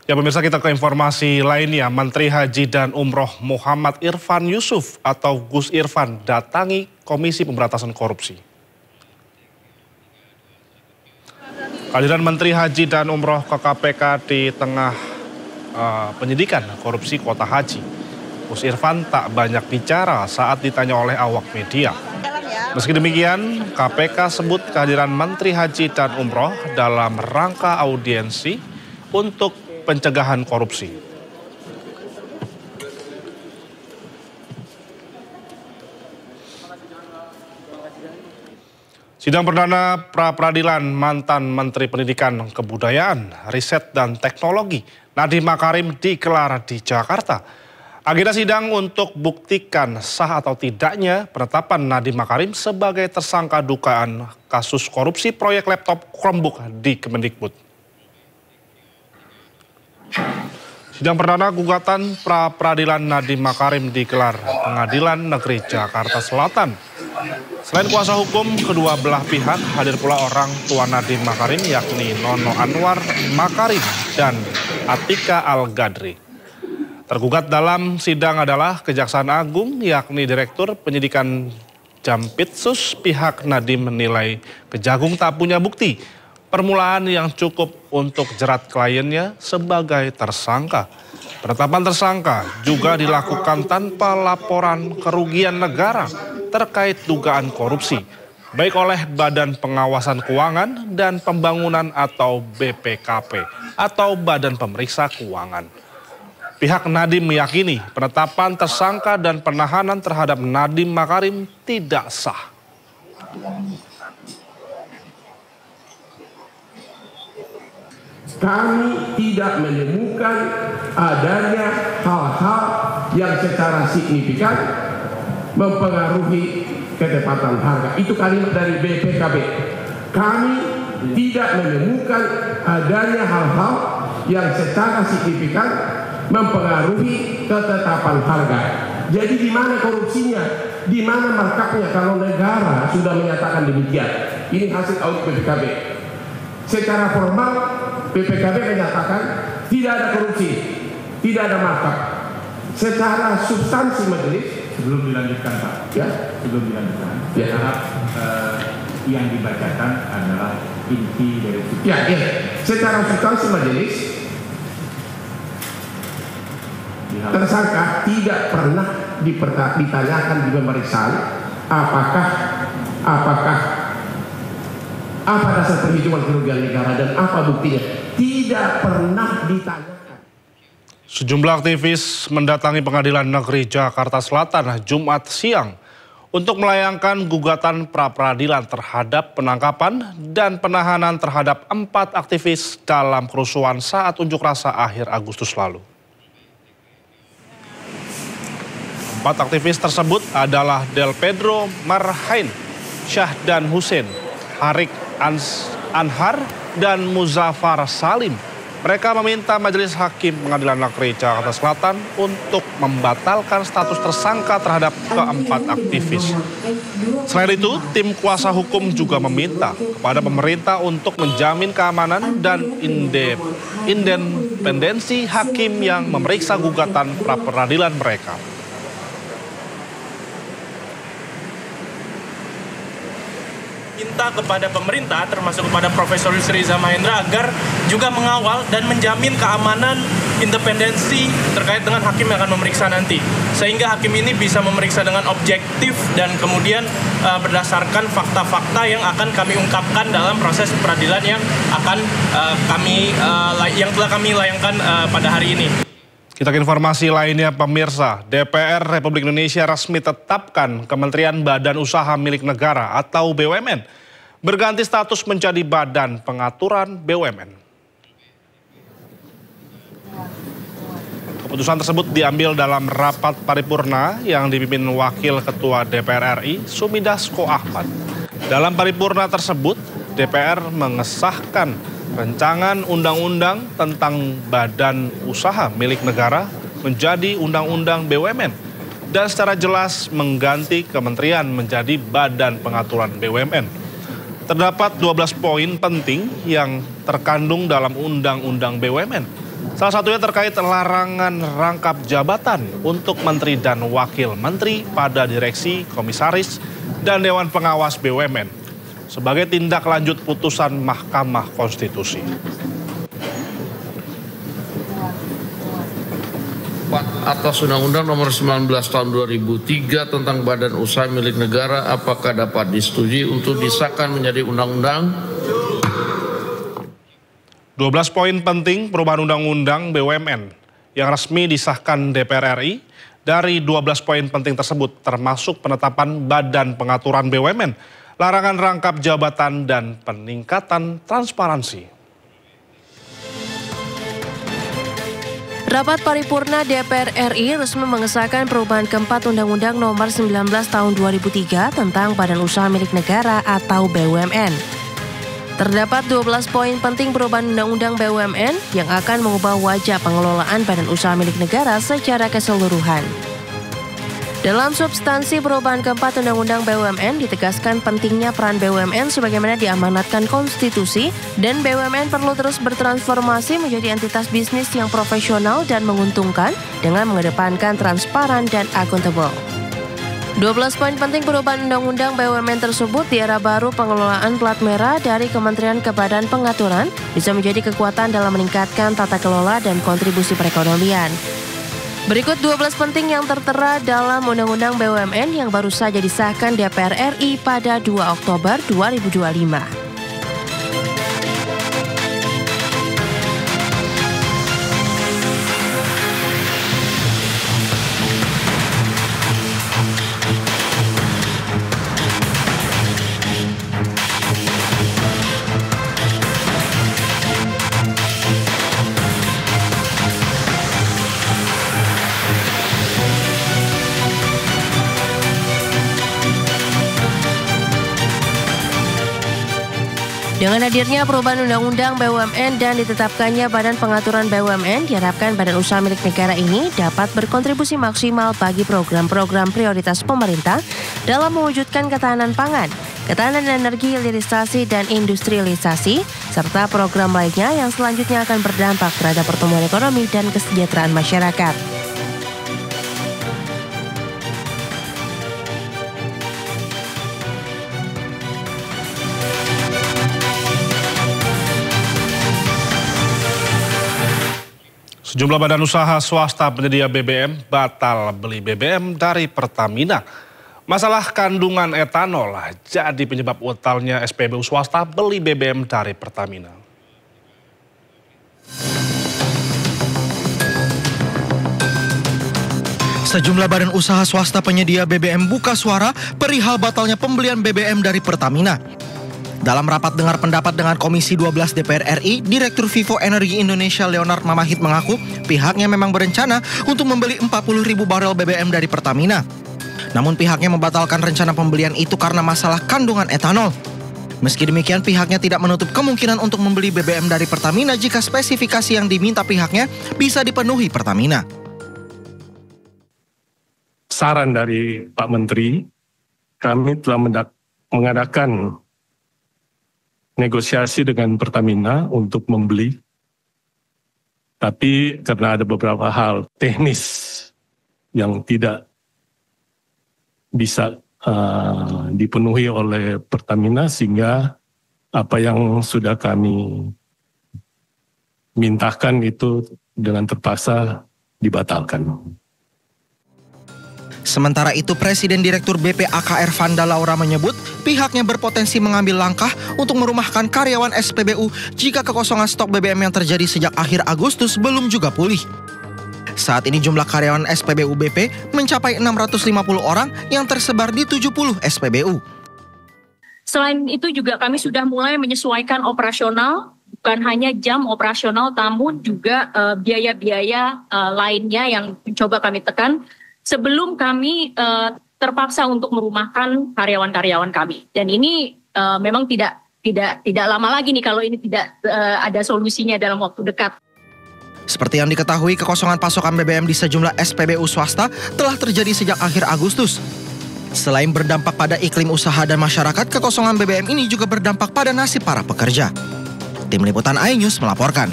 Ya pemirsa, kita ke informasi lainnya. Menteri Haji dan Umroh Muhammad Irfan Yusuf atau Gus Irfan datangi Komisi Pemberantasan Korupsi. Kehadiran Menteri Haji dan Umroh ke KPK di tengah penyidikan korupsi kuota haji. Gus Irfan tak banyak bicara saat ditanya oleh awak media. Meski demikian, KPK sebut kehadiran Menteri Haji dan Umroh dalam rangka audiensi untuk pencegahan korupsi. Sidang perdana pra-peradilan mantan Menteri Pendidikan, Kebudayaan, Riset, dan Teknologi Nadiem Makarim digelar di Jakarta. Agenda sidang untuk buktikan sah atau tidaknya penetapan Nadiem Makarim sebagai tersangka dugaan kasus korupsi proyek laptop Chromebook di Kemendikbud. Sidang perdana gugatan pra-peradilan Nadiem Makarim digelar Pengadilan Negeri Jakarta Selatan. Selain kuasa hukum, kedua belah pihak hadir pula orang tua Nadiem Makarim yakni Nono Anwar Makarim dan Atika Al-Gadri. Tergugat dalam sidang adalah Kejaksaan Agung yakni Direktur Penyidikan Jampitsus. Pihak Nadiem menilai Kejagung tak punya bukti permulaan yang cukup untuk jerat kliennya sebagai tersangka. Penetapan tersangka juga dilakukan tanpa laporan kerugian negara terkait dugaan korupsi, baik oleh Badan Pengawasan Keuangan dan Pembangunan atau BPKP atau Badan Pemeriksa Keuangan. Pihak Nadiem meyakini penetapan tersangka dan penahanan terhadap Nadiem Makarim tidak sah. Kami tidak menemukan adanya hal-hal yang secara signifikan mempengaruhi ketepatan harga. Itu kalimat dari BPKB. Kami tidak menemukan adanya hal-hal yang secara signifikan mempengaruhi ketetapan harga. Jadi di mana korupsinya? Di mana markupnya kalau negara sudah menyatakan demikian? Ini hasil audit BPKB. Secara formal BPKB menyatakan tidak ada korupsi, tidak ada markup. Secara substansi majelis, sebelum dilanjutkan Pak, ya, sebelum dilanjutkan, ya. Harap yang dibacakan adalah inti dari ya. Secara substansi majelis, tersangka tidak pernah ditanyakan di pemeriksaan apa dasar perhitungan kerugian negara dan apa buktinya. Tidak pernah ditanyakan. Sejumlah aktivis mendatangi Pengadilan Negeri Jakarta Selatan Jumat siang untuk melayangkan gugatan pra-peradilan terhadap penangkapan dan penahanan terhadap 4 aktivis dalam kerusuhan saat unjuk rasa akhir Agustus lalu. 4 aktivis tersebut adalah Del Pedro Marhain, Syahdan Hussein, Harik Anhar, dan Muzaffar Salim. Mereka meminta Majelis Hakim Pengadilan Negeri Jakarta Selatan untuk membatalkan status tersangka terhadap keempat aktivis. Selain itu, tim kuasa hukum juga meminta kepada pemerintah untuk menjamin keamanan dan independensi hakim yang memeriksa gugatan pra-peradilan mereka. Minta kepada pemerintah termasuk kepada Profesor Yusri Iza Mahendra agar juga mengawal dan menjamin keamanan independensi terkait dengan hakim yang akan memeriksa nanti, sehingga hakim ini bisa memeriksa dengan objektif dan kemudian berdasarkan fakta-fakta yang akan kami ungkapkan dalam proses peradilan yang akan yang telah kami layangkan pada hari ini. Kita ke informasi lainnya pemirsa, DPR Republik Indonesia resmi tetapkan Kementerian Badan Usaha Milik Negara atau BUMN berganti status menjadi Badan Pengaturan BUMN. Keputusan tersebut diambil dalam rapat paripurna yang dipimpin Wakil Ketua DPR RI Sumidasko Ahmad. Dalam paripurna tersebut, DPR mengesahkan rancangan undang-undang tentang Badan Usaha Milik Negara menjadi Undang-Undang BUMN dan secara jelas mengganti kementerian menjadi Badan Pengaturan BUMN. Terdapat 12 poin penting yang terkandung dalam Undang-Undang BUMN. Salah satunya terkait larangan rangkap jabatan untuk menteri dan wakil menteri pada direksi, komisaris, dan Dewan Pengawas BUMN sebagai tindak lanjut putusan Mahkamah Konstitusi. Atas Undang-Undang Nomor 19 Tahun 2003 tentang Badan Usaha Milik Negara, apakah dapat disetujui untuk disahkan menjadi undang-undang? 12 poin penting perubahan Undang-Undang BUMN yang resmi disahkan DPR RI. Dari 12 poin penting tersebut termasuk penetapan Badan Pengaturan BUMN, larangan rangkap jabatan, dan peningkatan transparansi. Rapat paripurna DPR RI resmi mengesahkan perubahan keempat Undang-Undang Nomor 19 Tahun 2003 tentang Badan Usaha Milik Negara atau BUMN. Terdapat 12 poin penting perubahan Undang-Undang BUMN yang akan mengubah wajah pengelolaan badan usaha milik negara secara keseluruhan. Dalam substansi perubahan keempat Undang-Undang BUMN ditegaskan pentingnya peran BUMN sebagaimana diamanatkan konstitusi, dan BUMN perlu terus bertransformasi menjadi entitas bisnis yang profesional dan menguntungkan dengan mengedepankan transparan dan akuntabel. 12 poin penting perubahan Undang-Undang BUMN tersebut di era baru pengelolaan plat merah dari Kementerian ke Badan Pengaturan bisa menjadi kekuatan dalam meningkatkan tata kelola dan kontribusi perekonomian. Berikut 12 penting yang tertera dalam Undang-Undang BUMN yang baru saja disahkan DPR RI pada 2 Oktober 2025. Dengan hadirnya perubahan Undang-Undang BUMN dan ditetapkannya Badan Pengaturan BUMN, diharapkan Badan Usaha Milik Negara ini dapat berkontribusi maksimal bagi program-program prioritas pemerintah dalam mewujudkan ketahanan pangan, ketahanan energi, hilirisasi, dan industrialisasi, serta program lainnya yang selanjutnya akan berdampak terhadap pertumbuhan ekonomi dan kesejahteraan masyarakat. Sejumlah badan usaha swasta penyedia BBM batal beli BBM dari Pertamina. Masalah kandungan etanol jadi penyebab batalnya SPBU swasta beli BBM dari Pertamina. Sejumlah badan usaha swasta penyedia BBM buka suara perihal batalnya pembelian BBM dari Pertamina. Dalam rapat dengar pendapat dengan Komisi 12 DPR RI, Direktur Vivo Energi Indonesia Leonard Mamahit mengaku pihaknya memang berencana untuk membeli 40.000 barel BBM dari Pertamina. Namun pihaknya membatalkan rencana pembelian itu karena masalah kandungan etanol. Meski demikian, pihaknya tidak menutup kemungkinan untuk membeli BBM dari Pertamina jika spesifikasi yang diminta pihaknya bisa dipenuhi Pertamina. Saran dari Pak Menteri, kami telah mengadakan negosiasi dengan Pertamina untuk membeli, tapi karena ada beberapa hal teknis yang tidak bisa dipenuhi oleh Pertamina, sehingga apa yang sudah kami mintakan itu dengan terpaksa dibatalkan. Sementara itu, Presiden Direktur BPAKR Vanda Laura menyebut pihaknya berpotensi mengambil langkah untuk merumahkan karyawan SPBU jika kekosongan stok BBM yang terjadi sejak akhir Agustus belum juga pulih. Saat ini jumlah karyawan SPBU BP mencapai 650 orang yang tersebar di 70 SPBU. Selain itu juga kami sudah mulai menyesuaikan operasional, bukan hanya jam operasional, namun juga biaya-biaya lainnya yang coba kami tekan sebelum kami terpaksa untuk merumahkan karyawan-karyawan kami. Dan ini memang tidak lama lagi nih kalau ini tidak ada solusinya dalam waktu dekat. Seperti yang diketahui, kekosongan pasokan BBM di sejumlah SPBU swasta telah terjadi sejak akhir Agustus. Selain berdampak pada iklim usaha dan masyarakat, kekosongan BBM ini juga berdampak pada nasib para pekerja. Tim Liputan iNews melaporkan.